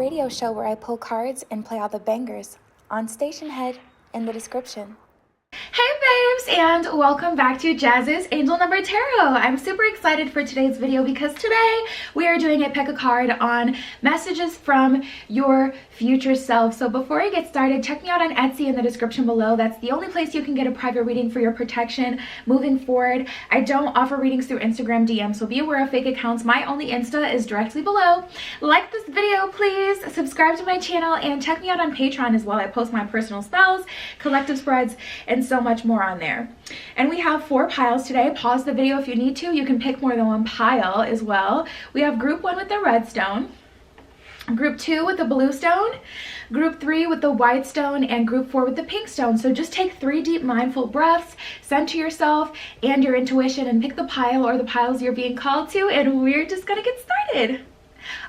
radio show where I pull cards and play all the bangers on Station Head in the description. Hey babes, and welcome back to Jazz's Angel Number Tarot. I'm super excited for today's video because today we are doing a pick a card on messages from your future self. So before I get started, check me out on Etsy in the description below. That's the only place you can get a private reading for your protection moving forward. I don't offer readings through Instagram DM, so be aware of fake accounts. My Only Insta is directly below. Like this video, please. Subscribe to my channel and check me out on Patreon as well. I post my personal spells, collective spreads, and so much more on there. And we have 4 piles today. Pause the video if you need to. You can pick more than one pile as well. We have group 1 with the red stone, group 2 with the blue stone, group 3 with the white stone, and group 4 with the pink stone. So just take 3 deep mindful breaths, center yourself and your intuition, and pick the pile or the piles you're being called to, and we're just gonna get started.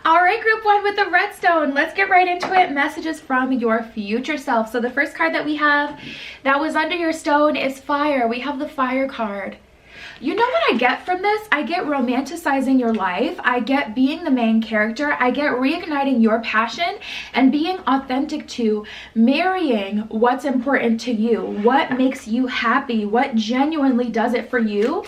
All right, group 1 with the red stone, let's get right into it. Messages from your future self. So the first card that we have that was under your stone is fire. We have the fire card. You know what I get from this? I get romanticizing your life. I get being the main character. I get reigniting your passion and being authentic to marrying what's important to you, what makes you happy, what genuinely does it for you.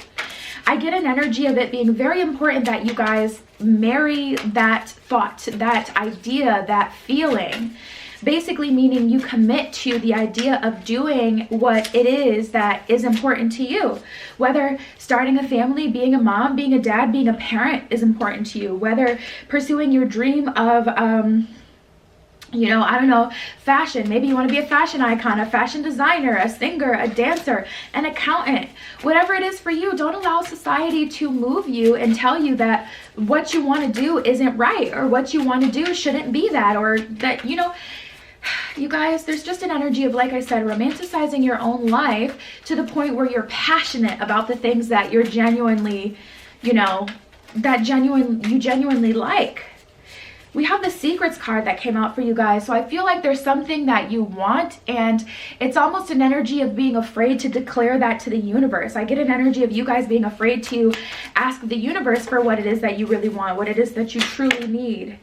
I get an energy of it being very important that you guys marry that thought, that idea, that feeling. Basically meaning you commit to the idea of doing what it is that is important to you. Whether starting a family, being a mom, being a dad, being a parent is important to you. Whether pursuing your dream of you know, I don't know, fashion. Maybe you want to be a fashion icon, a fashion designer, a singer, a dancer, an accountant. Whatever it is for you, don't allow society to move you and tell you that what you want to do isn't right, or what you want to do shouldn't be that, or that, you know, you guys, there's just an energy of, like I said, romanticizing your own life to the point where you're passionate about the things that you're genuinely, you know, that you genuinely like. We have the secrets card that came out for you guys. So I feel like there's something that you want, and it's almost an energy of being afraid to declare that to the universe. I get an energy of you guys being afraid to ask the universe for what it is that you really want, what it is that you truly need.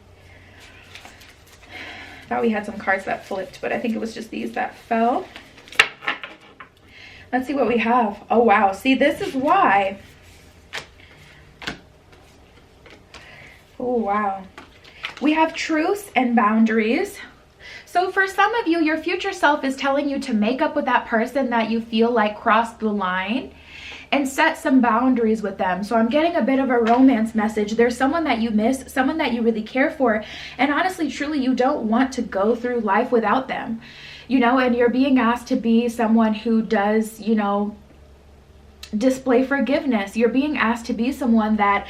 Thought we had some cards that flipped, but I think it was just these that fell. Let's see what we have. Oh wow, see, this is why. Oh wow. We have truce and boundaries. So for some of you, your future self is telling you to make up with that person that you feel like crossed the line and set some boundaries with them. So I'm getting a bit of a romance message. There's someone that you miss, someone that you really care for, and honestly, truly, you don't want to go through life without them, you know, and you're being asked to be someone who does, you know, display forgiveness. You're being asked to be someone that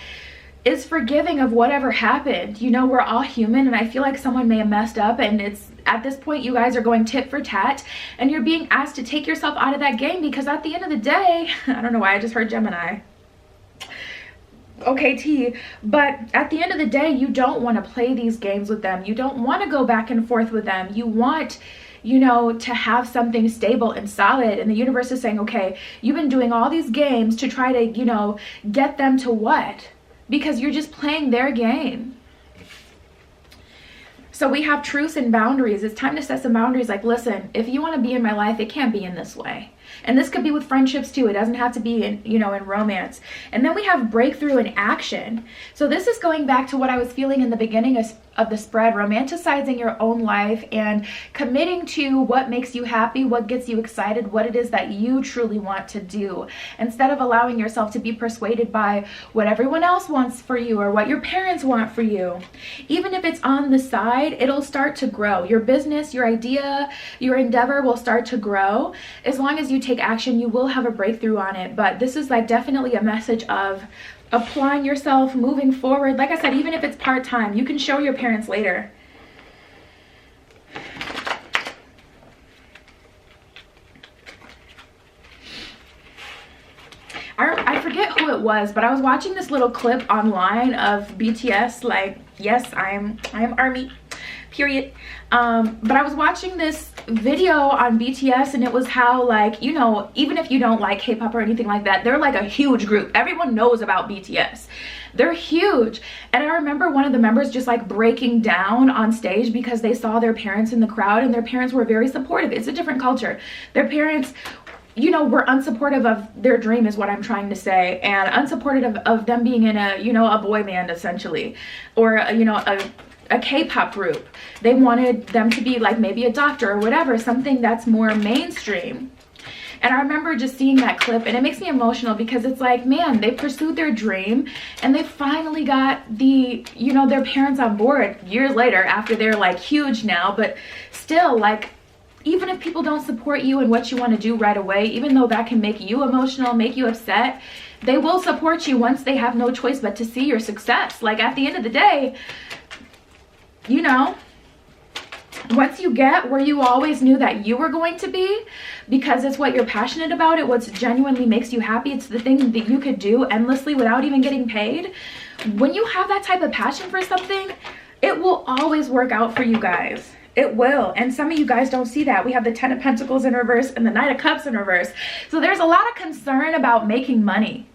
is forgiving of whatever happened. You know, we're all human, and I feel like someone may have messed up, and it's at this point you guys are going tit for tat, and you're being asked to take yourself out of that game, because at the end of the day, I don't know why I just heard Gemini. Okay, T, but at the end of the day, you don't want to play these games with them. You don't want to go back and forth with them. You want, you know, to have something stable and solid, and the universe is saying, okay, you've been doing all these games to try to, you know, get them to what? Because you're just playing their game. So we have truce and boundaries. It's time to set some boundaries. Like, listen, if you want to be in my life, it can't be in this way. And this could be with friendships too. It doesn't have to be in, you know, in romance. And then we have breakthrough and action. So this is going back to what I was feeling in the beginning of the spread, romanticizing your own life and committing to what makes you happy, what gets you excited, what it is that you truly want to do, instead of allowing yourself to be persuaded by what everyone else wants for you or what your parents want for you. Even if it's on the side, it'll start to grow. Your business, your idea, your endeavor will start to grow. As long as you take action, you will have a breakthrough on it. But this is like definitely a message of applying yourself, moving forward. Like I said, even if it's part-time, you can show your parents later. I forget who it was, but I was watching this little clip online of BTS, like, yes, I am ARMY, period. But I was watching this video on BTS, and it was how, like, you know, even if you don't like K-pop or anything like that, they're like a huge group. Everyone knows about BTS. They're huge. And I remember one of the members just like breaking down on stage because they saw their parents in the crowd, and their parents were very supportive. It's a different culture. Their parents, you know, were unsupportive of their dream is what I'm trying to say, and unsupportive of them being in a, you know, a boy band essentially, or you know, a K-pop group. They wanted them to be like maybe a doctor or whatever, something that's more mainstream. And I remember just seeing that clip, and it makes me emotional because it's like, man, they pursued their dream and they finally got the, you know, their parents on board years later after they're like huge now. But still, like, even if people don't support you in what you want to do right away, even though that can make you emotional, make you upset, they will support you once they have no choice but to see your success. Like, at the end of the day, you know, once you get where you always knew that you were going to be, because it's what you're passionate about, it what genuinely makes you happy, it's the thing that you could do endlessly without even getting paid. When you have that type of passion for something, it will always work out for you guys. It will. And some of you guys don't see that. We have the 10 of Pentacles in reverse and the Knight of Cups in reverse. So there's a lot of concern about making money,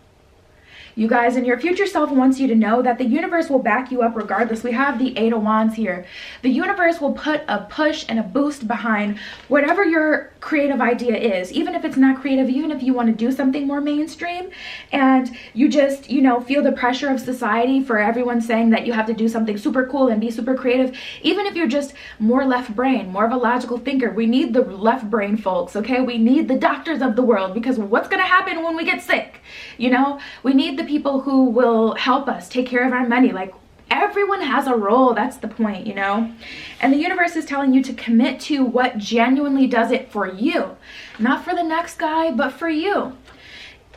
you guys, and your future self wants you to know that the universe will back you up regardless. We have the 8 of Wands here. The universe will put a push and a boost behind whatever your creative idea is, even if it's not creative, even if you want to do something more mainstream and you just, you know, feel the pressure of society for everyone saying that you have to do something super cool and be super creative. Even if you're just more left brain, more of a logical thinker, we need the left brain folks, okay? We need the doctors of the world, because what's going to happen when we get sick? You know, we need the people who will help us take care of our money. Like, everyone has a role. That's the point, you know. And the universe is telling you to commit to what genuinely does it for you, not for the next guy, but for you,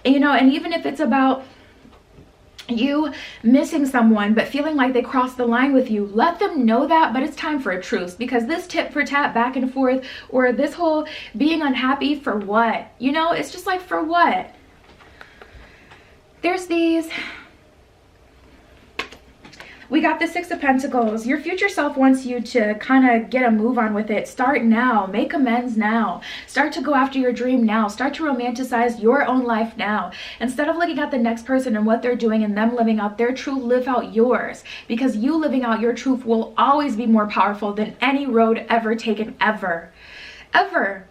you know. And even if it's about you missing someone but feeling like they crossed the line with you, let them know that. But it's time for a truce, because this tit for tat back and forth, or this whole being unhappy for what, you know, it's just like, for what? There's these, we got the 6 of Pentacles. Your future self wants you to kind of get a move on with it. Start now. Make amends now. Start to go after your dream now. Start to romanticize your own life now. Instead of looking at the next person and what they're doing and them living out their truth, live out yours. Because you living out your truth will always be more powerful than any road ever taken, ever. Ever.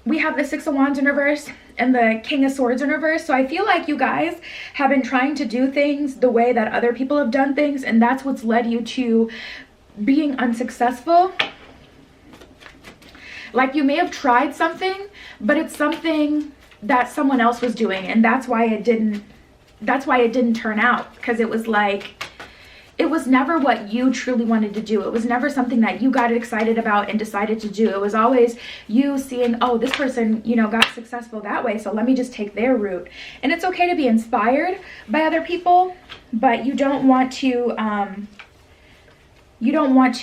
We have the 6 of Wands in reverse and the King of Swords in reverse. So I feel like you guys have been trying to do things the way that other people have done things, and that's what's led you to being unsuccessful. Like, you may have tried something, but it's something that someone else was doing, and that's why it didn't turn out, because it was like, it was never what you truly wanted to do. It was never something that you got excited about and decided to do. It was always you seeing, oh, this person, you know, got successful that way, so let me just take their route. And it's okay to be inspired by other people, but you don't want to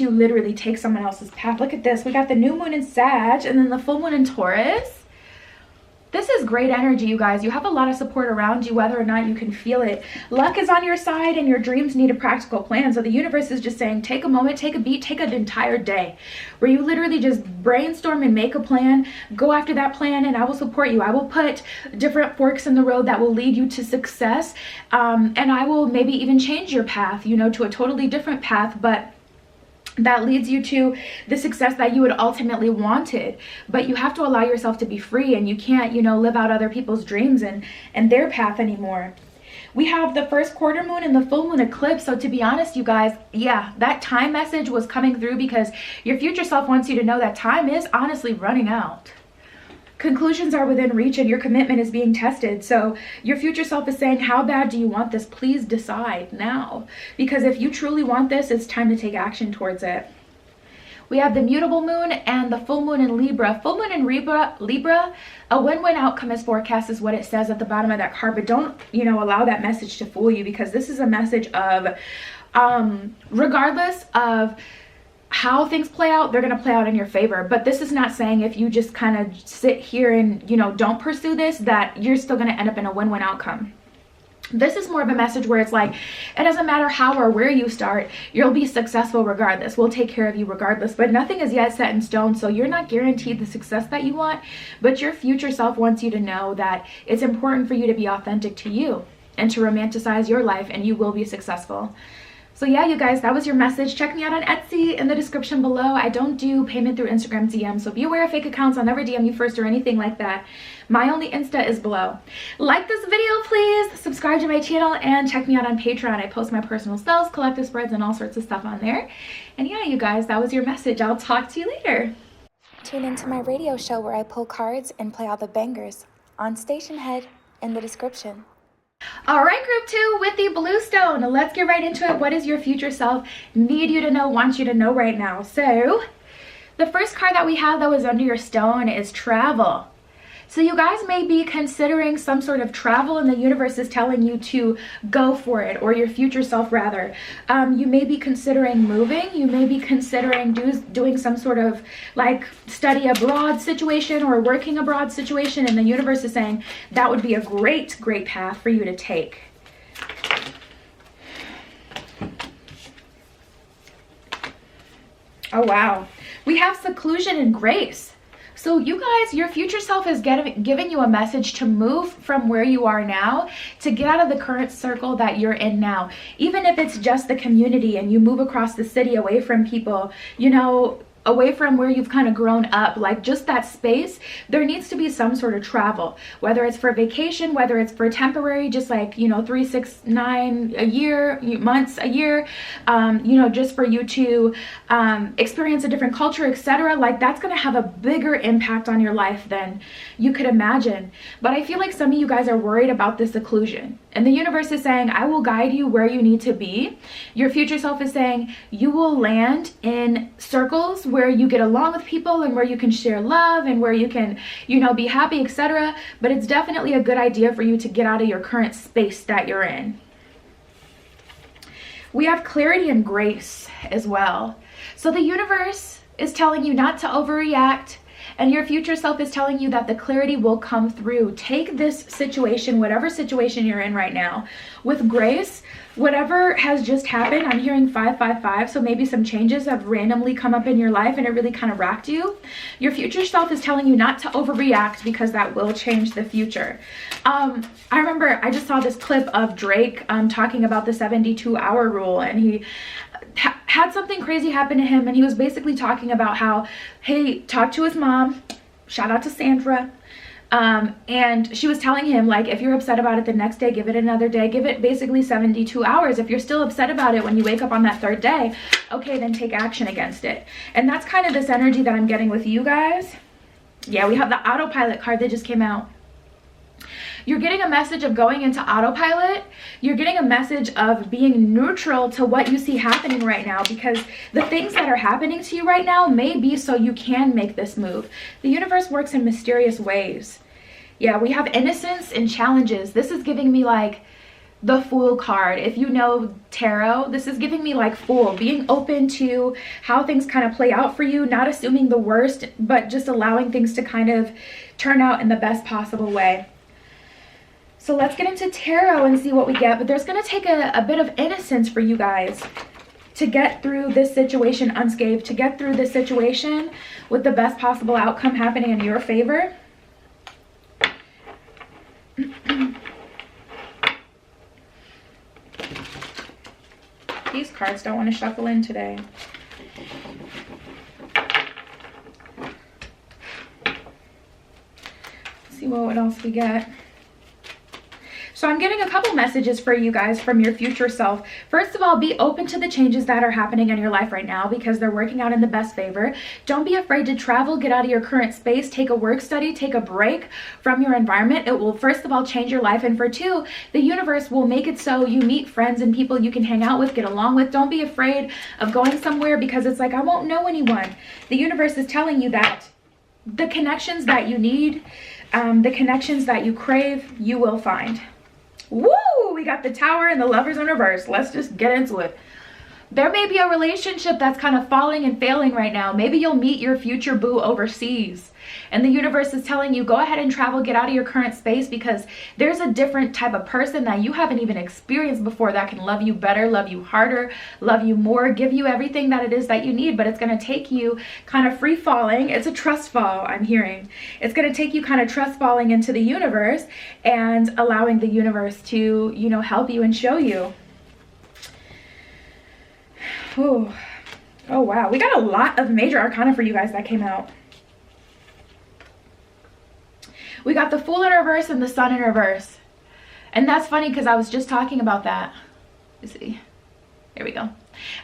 literally take someone else's path. Look at this. We got the new moon in Sag and then the full moon in Taurus. This is great energy, you guys. You have a lot of support around you, whether or not you can feel it. Luck is on your side, and your dreams need a practical plan. So the universe is just saying, take a moment, take a beat, take an entire day where you literally just brainstorm and make a plan. Go after that plan, and I will support you. I will put different forks in the road that will lead you to success. And I will maybe even change your path, you know, to a totally different path, but that leads you to the success that you would ultimately wanted. But you have to allow yourself to be free, and you can't, you know, live out other people's dreams and their path anymore. We have the first quarter moon and the full moon eclipse. So to be honest, you guys, yeah, that time message was coming through because your future self wants you to know that time is honestly running out. Conclusions are within reach, and your commitment is being tested. So your future self is saying, how bad do you want this? Please decide now. Because if you truly want this, it's time to take action towards it. We have the mutable moon and the full moon in Libra. Full moon in Libra, a win-win outcome is forecast, is what it says at the bottom of that card. But don't, you know, allow that message to fool you, because this is a message of regardless of how things play out, they're going to play out in your favor. But this is not saying if you just kind of sit here and, you know, don't pursue this, that you're still going to end up in a win-win outcome. This is more of a message where it's like, it doesn't matter how or where you start, you'll be successful regardless. We'll take care of you regardless, but nothing is yet set in stone. So you're not guaranteed the success that you want, but your future self wants you to know that it's important for you to be authentic to you and to romanticize your life, and you will be successful. So yeah, you guys, that was your message. Check me out on Etsy in the description below. I don't do payment through Instagram DM, so be aware of fake accounts. I'll never DM you first or anything like that. My only Insta is below. Like this video, please. Subscribe to my channel and check me out on Patreon. I post my personal spells, collective spreads, and all sorts of stuff on there. And yeah, you guys, that was your message. I'll talk to you later. Tune into my radio show where I pull cards and play all the bangers on Station Head in the description. All right, group 2 with the blue stone. Let's get right into it. What does your future self need you to know, want you to know right now? So the first card that we have that was under your stone is travel. So you guys may be considering some sort of travel, and the universe is telling you to go for it, or your future self rather. You may be considering moving. You may be considering doing some sort of like study abroad situation or working abroad situation, and the universe is saying that would be a great path for you to take. Oh wow, we have seclusion and grace. So you guys, your future self is giving you a message to move from where you are now, to get out of the current circle that you're in now. Even if it's just the community and you move across the city away from people, you know, away from where you've kind of grown up, like just that space, there needs to be some sort of travel, whether it's for vacation, whether it's for temporary, just like, you know, 3, 6, 9 a year, months a year, you know, just for you to experience a different culture, etc. Like that's going to have a bigger impact on your life than you could imagine. But I feel like some of you guys are worried about the seclusion, and the universe is saying, I will guide you where you need to be. Your future self is saying you will land in circles where you get along with people and where you can share love and where you can, you know, be happy, etc. But it's definitely a good idea for you to get out of your current space that you're in. We have clarity and grace as well. So the universe is telling you not to overreact, and your future self is telling you that the clarity will come through. Take this situation, whatever situation you're in right now, with grace. Whatever has just happened, I'm hearing 555, so maybe some changes have randomly come up in your life and it really kind of rocked you. Your future self is telling you not to overreact, because that will change the future. I remember I just saw this clip of Drake talking about the 72-hour rule, and he had something crazy happen to him, and he was basically talking about how, hey, talk to his mom, shout out to Sandra, and she was telling him, like, if you're upset about it the next day, give it another day, give it basically 72 hours. If you're still upset about it when you wake up on that 3rd day, okay, then take action against it. And that's kind of this energy that I'm getting with you guys. Yeah, we have the autopilot card that just came out. You're getting a message of going into autopilot. You're getting a message of being neutral to what you see happening right now, because the things that are happening to you right now may be so you can make this move. The universe works in mysterious ways. Yeah, we have innocence and challenges. This is giving me like the Fool card. If you know tarot, this is giving me like Fool, being open to how things kind of play out for you, not assuming the worst, but just allowing things to kind of turn out in the best possible way. So let's get into tarot and see what we get. But there's going to take a bit of innocence for you guys to get through this situation unscathed, to get through this situation with the best possible outcome happening in your favor. These cards don't want to shuffle in today. Let's see what else we get. So I'm getting a couple messages for you guys from your future self. First of all, be open to the changes that are happening in your life right now, because they're working out in the best favor. Don't be afraid to travel, get out of your current space, take a work study, take a break from your environment. It will first of all change your life, and for 2, the universe will make it so you meet friends and people you can hang out with, get along with. Don't be afraid of going somewhere because it's like, I won't know anyone. The universe is telling you that the connections that you need, the connections that you crave, you will find. Woo! We got the Tower and the Lovers in reverse. Let's just get into it. There may be a relationship that's kind of falling and failing right now. Maybe you'll meet your future boo overseas. And the universe is telling you, go ahead and travel, get out of your current space, because there's a different type of person that you haven't even experienced before that can love you better, love you harder, love you more, give you everything that it is that you need. But it's going to take you kind of free falling. It's a trust fall, I'm hearing. It's going to take you kind of trust falling into the universe and allowing the universe to, you know, help you and show you. Ooh. Oh, wow. We got a lot of major arcana for you guys that came out. We got the Fool in reverse and the Sun in reverse. And that's funny because I was just talking about that. Let's see. Here we go.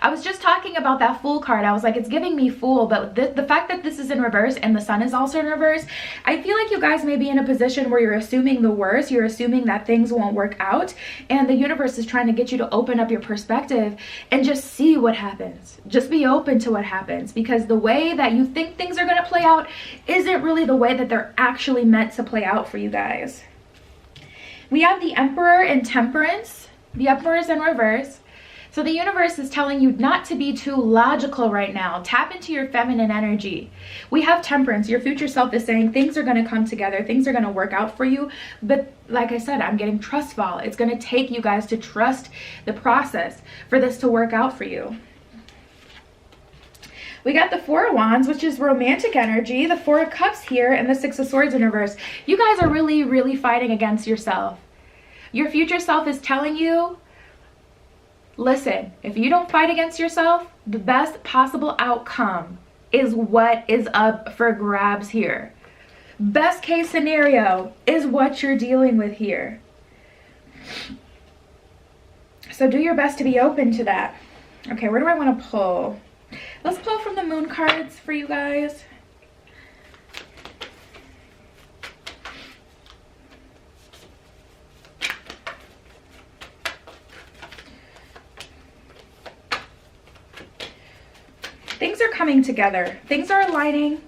I was just talking about that Fool card. I was like, it's giving me Fool, but the fact that this is in reverse and the Sun is also in reverse, I feel like you guys may be in a position where you're assuming the worst. You're assuming that things won't work out, and the universe is trying to get you to open up your perspective and just see what happens. Just be open to what happens, because the way that you think things are going to play out isn't really the way that they're actually meant to play out for you guys. We have the Emperor in Temperance. The Emperor is in reverse. So the universe is telling you not to be too logical right now. Tap into your feminine energy. We have Temperance. Your future self is saying things are going to come together. Things are going to work out for you. But like I said, I'm getting trust fall. It's going to take you guys to trust the process for this to work out for you. We got the Four of Wands, which is romantic energy, the Four of Cups here, and the Six of Swords in reverse. You guys are really, really fighting against yourself. Your future self is telling you, listen, if you don't fight against yourself, the best possible outcome is what is up for grabs here. Best case scenario is what you're dealing with here. So do your best to be open to that. Okay, where do I want to pull? Let's pull from the Moon cards for you guys. Things are coming together. Things are aligning.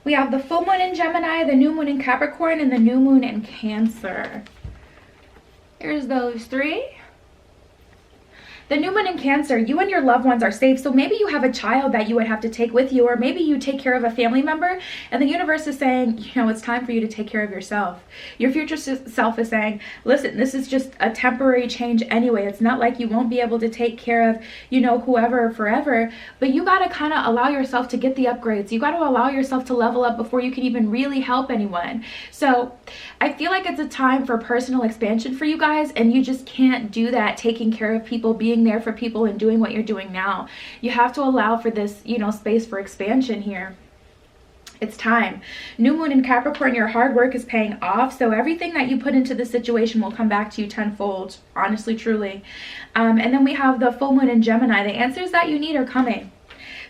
We have the full moon in Gemini, the new moon in Capricorn, and the new moon in Cancer. Here's those three. The new moon in Cancer, you and your loved ones are safe. So maybe you have a child that you would have to take with you, or maybe you take care of a family member, and the universe is saying, you know, it's time for you to take care of yourself. Your future self is saying, listen, this is just a temporary change anyway. It's not like you won't be able to take care of, you know, whoever forever, but you got to kind of allow yourself to get the upgrades. You got to allow yourself to level up before you can even really help anyone. So I feel like it's a time for personal expansion for you guys, and you just can't do that taking care of people, being there for people and doing what you're doing now. You have to allow for this, you know, space for expansion here. It's time. New moon in Capricorn, your hard work is paying off. So everything that you put into the situation will come back to you tenfold, honestly, truly. And then we have the full moon in Gemini. The answers that you need are coming.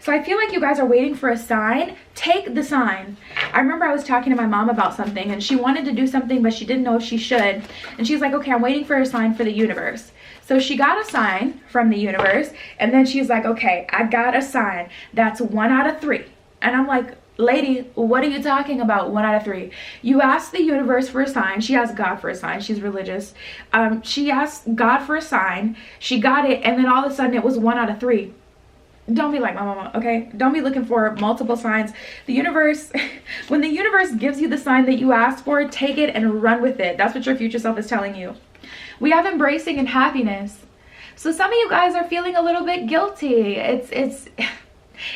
So I feel like you guys are waiting for a sign. Take the sign. I remember I was talking to my mom about something, and she wanted to do something, but she didn't know if she should. And she's like, okay, I'm waiting for a sign for the universe. So she got a sign from the universe, and then she's like, okay, I got a sign. That's 1 out of 3. And I'm like, lady, what are you talking about? 1 out of 3. You asked the universe for a sign. She asked God for a sign. She's religious. She asked God for a sign. She got it, and then all of a sudden it was 1 out of 3. Don't be like my mama, okay? Don't be looking for multiple signs. The universe, when the universe gives you the sign that you asked for, take it and run with it. That's what your future self is telling you. We have embracing and happiness. So some of you guys are feeling a little bit guilty. It's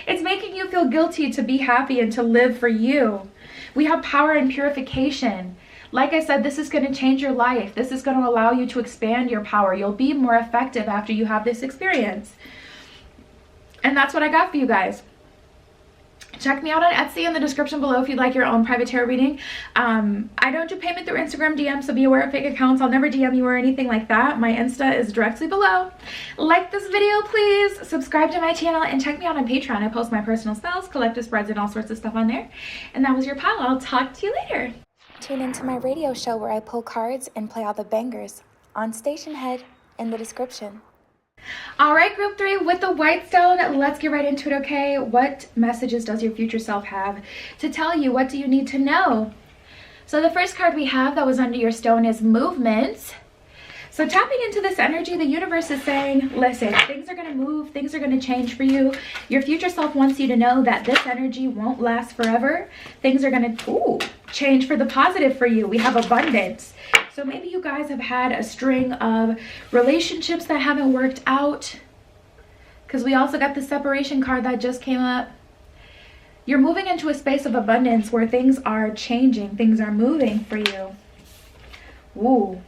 making you feel guilty to be happy and to live for you. We have power and purification. Like I said, this is going to change your life. This is going to allow you to expand your power. You'll be more effective after you have this experience. And that's what I got for you guys. Check me out on Etsy in the description below if you'd like your own private tarot reading. I don't do payment through Instagram DM, so be aware of fake accounts. I'll never DM you or anything like that. My Insta is directly below. Like this video, please. Subscribe to my channel and check me out on Patreon. I post my personal spells, collective spreads, and all sorts of stuff on there. And that was your pal. I'll talk to you later. Tune into my radio show where I pull cards and play all the bangers on Station Head in the description. All right, group 3 with the white stone, let's get right into it, okay? What messages does your future self have to tell you? What do you need to know? So the first card we have that was under your stone is movement. So tapping into this energy, the universe is saying, listen, things are going to move, things are going to change for you. Your future self wants you to know that this energy won't last forever. Things are going to change for the positive for you. We have abundance. So maybe you guys have had a string of relationships that haven't worked out, because we also got the separation card that just came up. You're moving into a space of abundance where things are changing, things are moving for you. Ooh.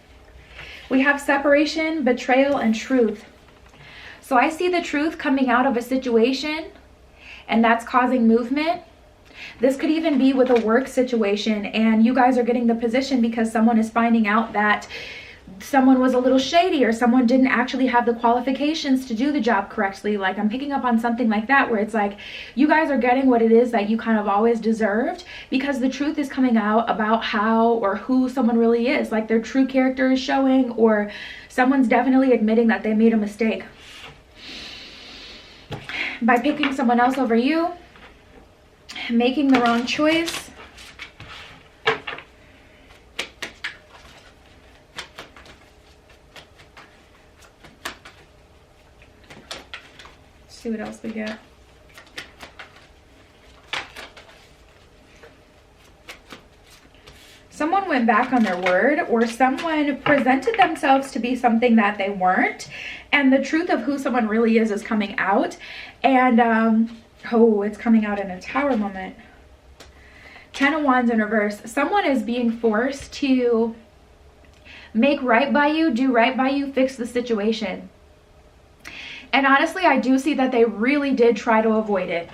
We have separation, betrayal, and truth. So I see the truth coming out of a situation, and that's causing movement. This could even be with a work situation, and you guys are getting the position because someone is finding out that someone was a little shady, or someone didn't actually have the qualifications to do the job correctly. Like, I'm picking up on something like that, where it's like you guys are getting what it is that you kind of always deserved, because the truth is coming out about how or who someone really is. Like, their true character is showing, or someone's definitely admitting that they made a mistake by picking someone else over you, making the wrong choice. See what else we get. Someone went back on their word, or someone presented themselves to be something that they weren't, and the truth of who someone really is coming out. And oh, it's coming out in a Tower moment. 10 of Wands in reverse. Someone is being forced to make right by you, do right by you, fix the situation. And honestly, I do see that they really did try to avoid it.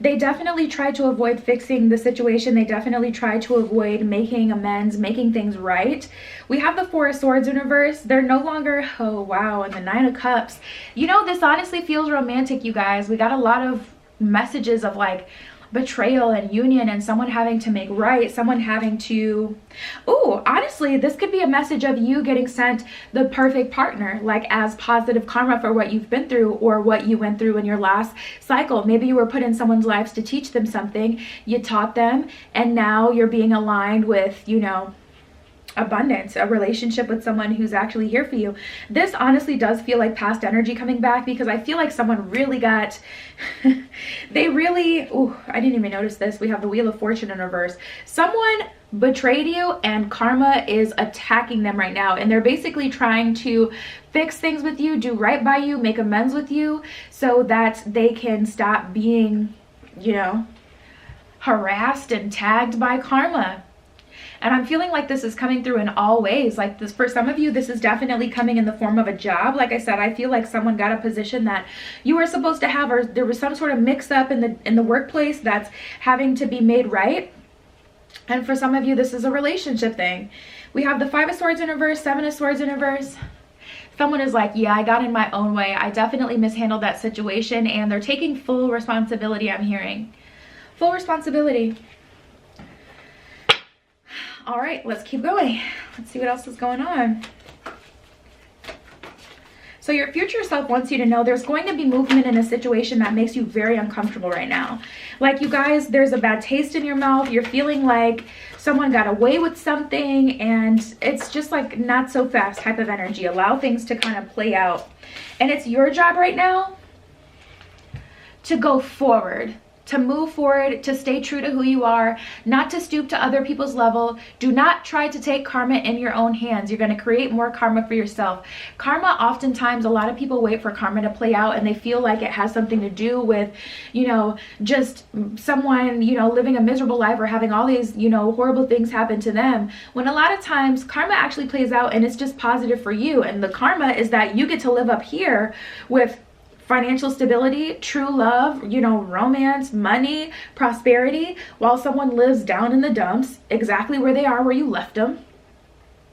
They definitely tried to avoid fixing the situation. They definitely tried to avoid making amends, making things right. We have the 4 of Swords in reverse. They're no longer, oh wow, and the 9 of Cups. You know, this honestly feels romantic, you guys. We got a lot of messages of like betrayal and union, and someone having to make right, someone having to, oh, honestly, this could be a message of you getting sent the perfect partner, like as positive karma for what you've been through or what you went through in your last cycle. Maybe you were put in someone's lives to teach them something, you taught them, and now you're being aligned with, you know, abundance, a relationship with someone who's actually here for you. This honestly does feel like past energy coming back, because I feel like someone really got they really, oh, I didn't even notice this. We have the Wheel of Fortune in reverse. Someone betrayed you, and karma is attacking them right now, and they're basically trying to fix things with you, do right by you, make amends with you, so that they can stop being, you know, harassed and tagged by karma. And I'm feeling like this is coming through in all ways. Like this, for some of you, this is definitely coming in the form of a job. Like I said, I feel like someone got a position that you were supposed to have, or there was some sort of mix up in the workplace that's having to be made right. And for some of you, this is a relationship thing. We have the 5 of Swords in reverse, 7 of Swords in reverse. Someone is like, yeah, I got in my own way. I definitely mishandled that situation, and they're taking full responsibility, I'm hearing. Full responsibility. All right, let's keep going. Let's see what else is going on. So your future self wants you to know there's going to be movement in a situation that makes you very uncomfortable right now. Like, you guys, there's a bad taste in your mouth. You're feeling like someone got away with something, and it's just like not so fast type of energy. Allow things to kind of play out. And it's your job right now to go forward, to move forward, to stay true to who you are, not to stoop to other people's level. Do not try to take karma in your own hands. You're going to create more karma for yourself. Karma, oftentimes, a lot of people wait for karma to play out, and they feel like it has something to do with, you know, just someone, you know, living a miserable life or having all these, you know, horrible things happen to them. When a lot of times karma actually plays out and it's just positive for you. And the karma is that you get to live up here with financial stability, true love, you know, romance, money, prosperity, while someone lives down in the dumps, exactly where they are, where you left them,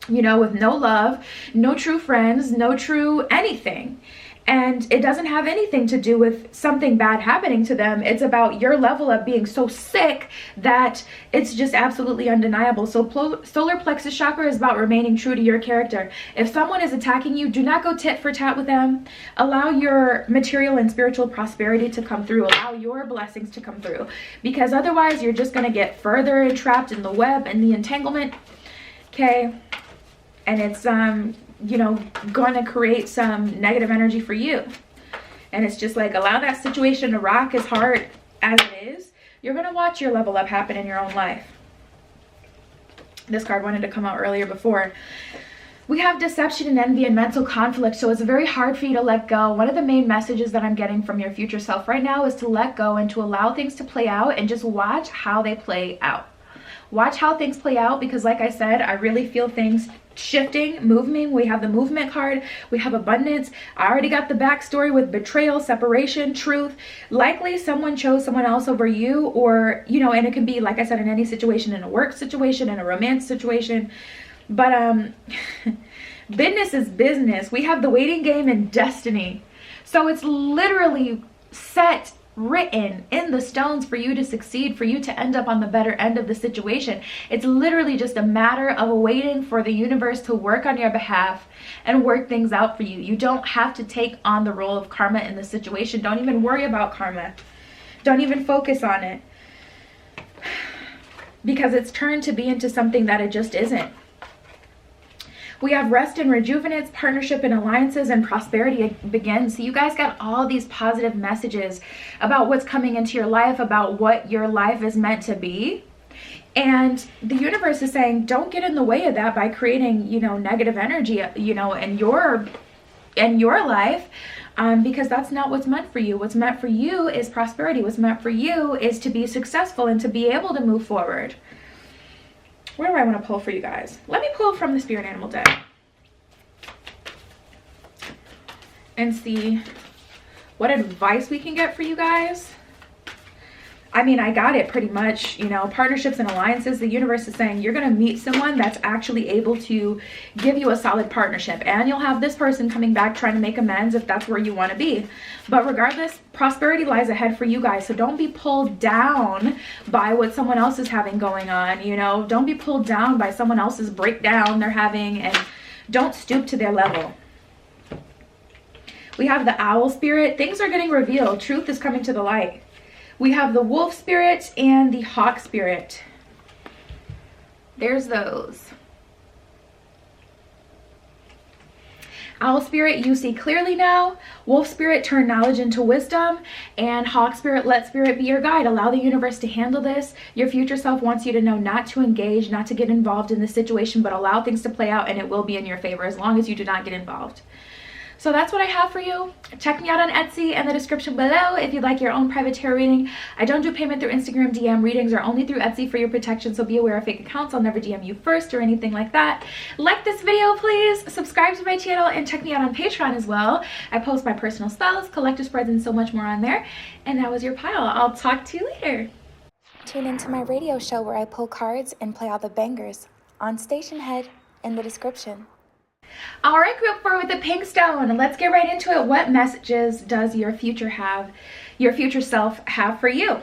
you know, with no love, no true friends, no true anything. And it doesn't have anything to do with something bad happening to them. It's about your level of being so sick that it's just absolutely undeniable. So solar plexus chakra is about remaining true to your character. If someone is attacking you, do not go tit for tat with them. Allow your material and spiritual prosperity to come through. Allow your blessings to come through. Because otherwise, you're just going to get further entrapped in the web and the entanglement. Okay? And it's you know, going to create some negative energy for you. And it's just like, allow that situation to rock as hard as it is. You're going to watch your level up happen in your own life. This card wanted to come out earlier before. We have deception and envy and mental conflict, so it's very hard for you to let go. One of the main messages that I'm getting from your future self right now is to let go and to allow things to play out and just watch how they play out. Watch how things play out, because like I said, I really feel things shifting, moving. We have the movement card, we have abundance. I already got the backstory with betrayal, separation, truth. Likely someone chose someone else over you, or, you know, and it can be, like I said, in any situation, in a work situation, in a romance situation. But business is business. We have the waiting game and destiny. So it's literally set, written in the stones for you to succeed, for you to end up on the better end of the situation. It's literally just a matter of waiting for the universe to work on your behalf and work things out for you. You don't have to take on the role of karma in the situation. Don't even worry about karma. Don't even focus on it, because it's turned to be into something that it just isn't. We have rest and rejuvenates, partnership and alliances, and prosperity begins. So you guys got all these positive messages about what's coming into your life, about what your life is meant to be. And the universe is saying, don't get in the way of that by creating, you know, negative energy, you know, in your life, because that's not what's meant for you. What's meant for you is prosperity. What's meant for you is to be successful and to be able to move forward. Where do I want to pull for you guys? Let me pull from the spirit animal deck and see what advice we can get for you guys. I mean, I got it pretty much, you know, partnerships and alliances. The universe is saying you're going to meet someone that's actually able to give you a solid partnership, and you'll have this person coming back trying to make amends if that's where you want to be. But regardless, prosperity lies ahead for you guys. So don't be pulled down by what someone else is having going on. You know, don't be pulled down by someone else's breakdown they're having, and don't stoop to their level. We have the owl spirit. Things are getting revealed. Truth is coming to the light. We have the wolf spirit and the hawk spirit. There's those. Owl spirit, you see clearly now. Wolf spirit, turn knowledge into wisdom. And hawk spirit, let spirit be your guide. Allow the universe to handle this. Your future self wants you to know not to engage, not to get involved in the situation, but allow things to play out, and it will be in your favor as long as you do not get involved. So that's what I have for you. Check me out on Etsy in the description below if you'd like your own private tarot reading. I don't do payment through Instagram DM. Readings are only through Etsy for your protection, so be aware of fake accounts. I'll never DM you first or anything like that. Like this video, please. Subscribe to my channel and check me out on Patreon as well. I post my personal spells, collector spreads, and so much more on there. And that was your pile. I'll talk to you later. Tune into my radio show where I pull cards and play all the bangers on Station Head in the description. All right, group 4 with the pink stone. Let's get right into it. What messages does your future self have for you?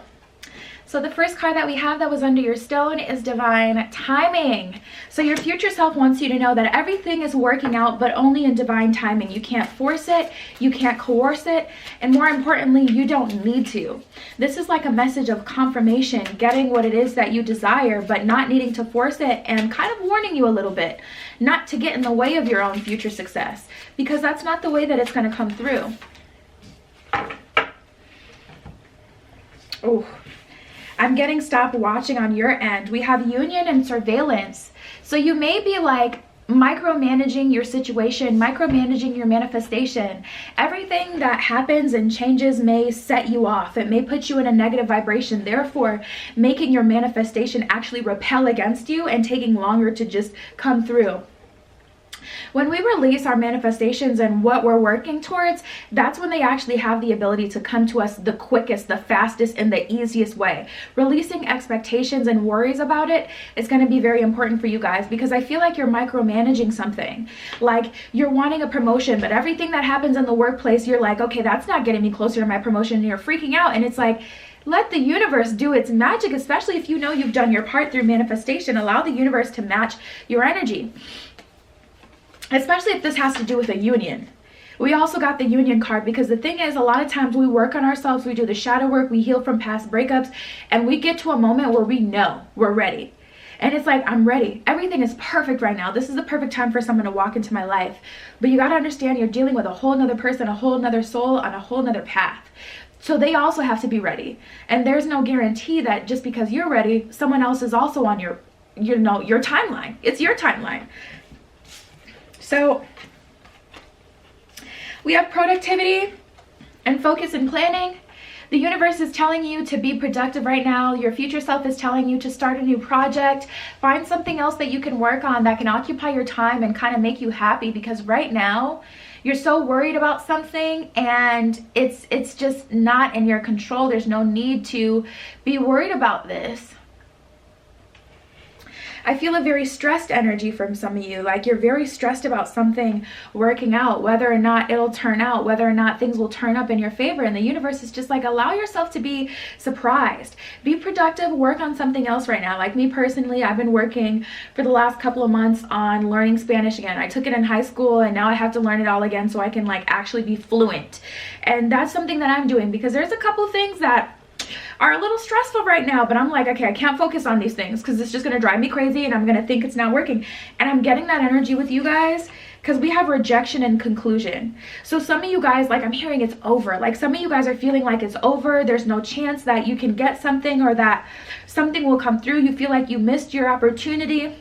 So the first card that we have that was under your stone is divine timing. So your future self wants you to know that everything is working out, but only in divine timing. You can't force it, you can't coerce it, and more importantly, you don't need to. This is like a message of confirmation, getting what it is that you desire, but not needing to force it, and kind of warning you a little bit not to get in the way of your own future success, because that's not the way that it's going to come through. Oh, I'm getting stop watching on your end. We have union and surveillance. So you may be like micromanaging your situation, micromanaging your manifestation. Everything that happens and changes may set you off. It may put you in a negative vibration, therefore making your manifestation actually repel against you and taking longer to just come through. When we release our manifestations and what we're working towards, that's when they actually have the ability to come to us the quickest, the fastest, and the easiest way. Releasing expectations and worries about it is going to be very important for you guys, because I feel like you're micromanaging something. Like you're wanting a promotion, but everything that happens in the workplace, you're like, okay, that's not getting me closer to my promotion, and you're freaking out. And it's like, let the universe do its magic, especially if you know you've done your part through manifestation. Allow the universe to match your energy. Especially if this has to do with a union. We also got the union card, because the thing is, a lot of times we work on ourselves, we do the shadow work, we heal from past breakups, and we get to a moment where we know we're ready. And it's like, I'm ready. Everything is perfect right now. This is the perfect time for someone to walk into my life. But you got to understand, you're dealing with a whole nother person, a whole nother soul on a whole nother path. So they also have to be ready. And there's no guarantee that just because you're ready, someone else is also on your timeline. It's your timeline. So we have productivity and focus and planning. The universe is telling you to be productive right now. Your future self is telling you to start a new project. Find something else that you can work on that can occupy your time and kind of make you happy, because right now you're so worried about something and it's just not in your control. There's no need to be worried about this. I feel a very stressed energy from some of you. Like, you're very stressed about something working out, whether or not it'll turn out, whether or not things will turn up in your favor. And the universe is just like, allow yourself to be surprised. Be productive, work on something else right now. Like me personally, I've been working for the last couple of months on learning Spanish again. I took it in high school and now I have to learn it all again so I can like actually be fluent. And that's something that I'm doing, because there's a couple things that are a little stressful right now, but I'm like, okay, I can't focus on these things because it's just going to drive me crazy and I'm going to think it's not working. And I'm getting that energy with you guys because we have rejection and conclusion. So some of you guys, like, I'm hearing it's over. Like, some of you guys are feeling like it's over. There's no chance that you can get something or that something will come through. You feel like you missed your opportunity.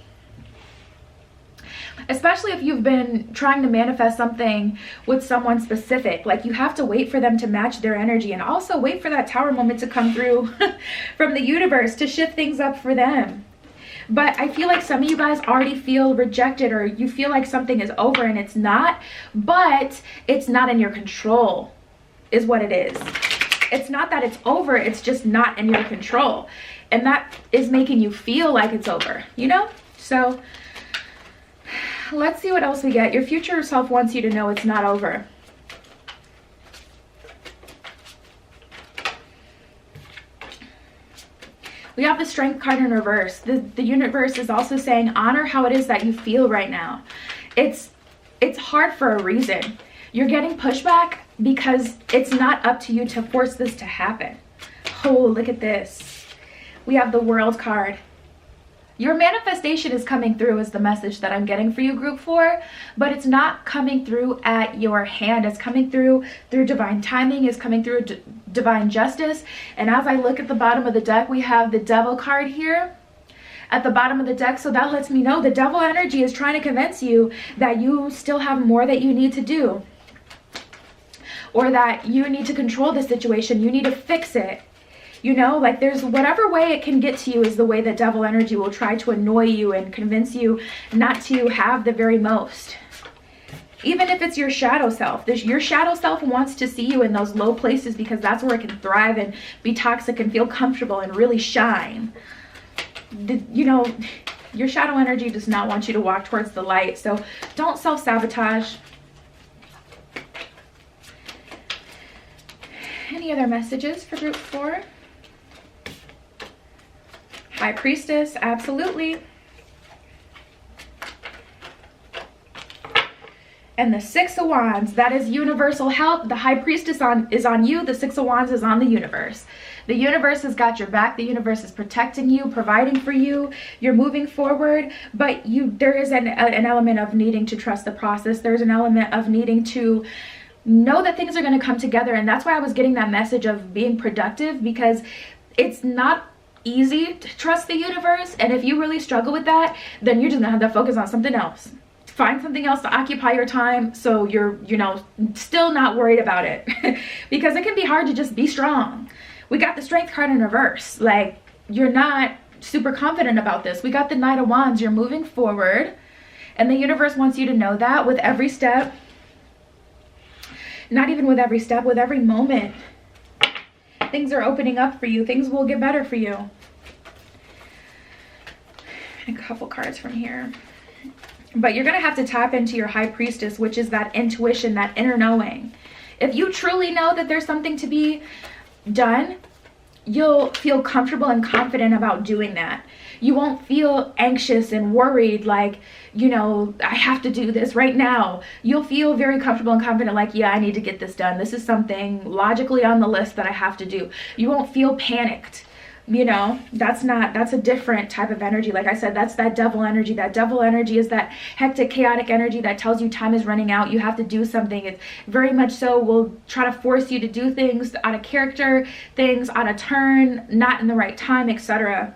Especially if you've been trying to manifest something with someone specific. Like, you have to wait for them to match their energy, and also wait for that tower moment to come through from the universe to shift things up for them. But I feel like some of you guys already feel rejected, or you feel like something is over and it's not, but it's not in your control is what it is. It's not that it's over, it's just not in your control. And that is making you feel like it's over, you know? So let's see what else we get. Your future self wants you to know it's not over. We have the Strength card in reverse. The universe is also saying, honor how it is that you feel right now. It's hard for a reason. You're getting pushback because it's not up to you to force this to happen. Oh, look at this. We have the World card. Your manifestation is coming through is the message that I'm getting for you, group 4, but it's not coming through at your hand. It's coming through divine timing. It's coming through divine justice. And as I look at the bottom of the deck, we have the Devil card here at the bottom of the deck. So that lets me know the devil energy is trying to convince you that you still have more that you need to do, or that you need to control the situation. You need to fix it. You know, like, there's whatever way it can get to you is the way that devil energy will try to annoy you and convince you not to have the very most. Even if it's your shadow self. Your shadow self wants to see you in those low places because that's where it can thrive and be toxic and feel comfortable and really shine. You know, your shadow energy does not want you to walk towards the light. So don't self-sabotage. Any other messages for group 4? High Priestess, absolutely. And the Six of Wands, that is universal help. The High Priestess is on you. The Six of Wands is on the universe. The universe has got your back. The universe is protecting you, providing for you. You're moving forward, but there is an element of needing to trust the process. There's an element of needing to know that things are going to come together. And that's why I was getting that message of being productive, because it's not easy to trust the universe. And if you really struggle with that, then you're just gonna have to focus on something else. Find something else to occupy your time so you're, you know, still not worried about it. Because it can be hard to just be strong. We got the Strength card in reverse. Like, you're not super confident about this. We got the Knight of Wands. You're moving forward, and the universe wants you to know that with every step. Not even with every step, with every moment. Things are opening up for you. Things will get better for you. And a couple cards from here. But you're going to have to tap into your High Priestess, which is that intuition, that inner knowing. If you truly know that there's something to be done, you'll feel comfortable and confident about doing that. You won't feel anxious and worried like, you know, I have to do this right now. You'll feel very comfortable and confident like, yeah, I need to get this done. This is something logically on the list that I have to do. You won't feel panicked you know, that's a different type of energy. Like I said, that's that devil energy. That devil energy is that hectic, chaotic energy that tells you time is running out, you have to do something. It's very much so will try to force you to do things out of character, things out of turn, not in the right time, etc.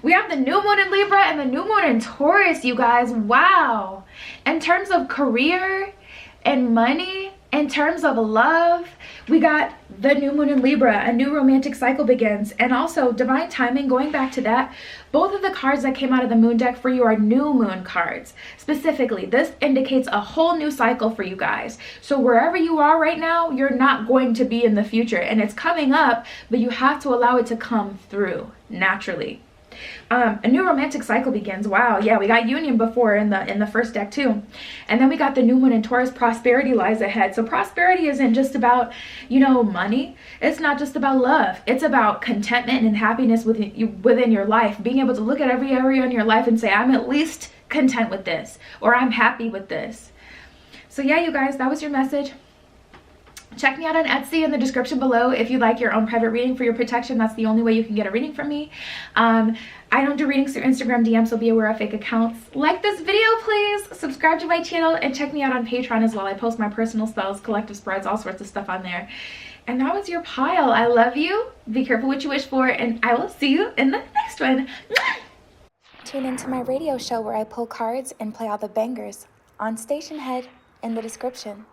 We have the new moon in Libra and the new moon in Taurus, you guys. Wow. In terms of career and money, in terms of love, we got the new moon in Libra, a new romantic cycle begins, and also divine timing. Going back to that, both of the cards that came out of the moon deck for you are new moon cards. Specifically, this indicates a whole new cycle for you guys. So wherever you are right now, you're not going to be in the future, and it's coming up, but you have to allow it to come through naturally. A new romantic cycle begins. Wow, yeah, we got union before in the first deck too, and then we got the new moon in Taurus. Prosperity lies ahead. So prosperity isn't just about, you know, money. It's not just about love. It's about contentment and happiness within your life. Being able to look at every area in your life and say, I'm at least content with this, or I'm happy with this. So yeah, you guys, that was your message. Check me out on Etsy in the description below if you'd like your own private reading for your protection. That's the only way you can get a reading from me. I don't do readings through Instagram DM, so be aware of fake accounts. Like this video, please. Subscribe to my channel and check me out on Patreon as well. I post my personal spells, collective spreads, all sorts of stuff on there. And that was your pile. I love you. Be careful what you wish for, and I will see you in the next one. Tune into my radio show where I pull cards and play all the bangers on Station Head in the description.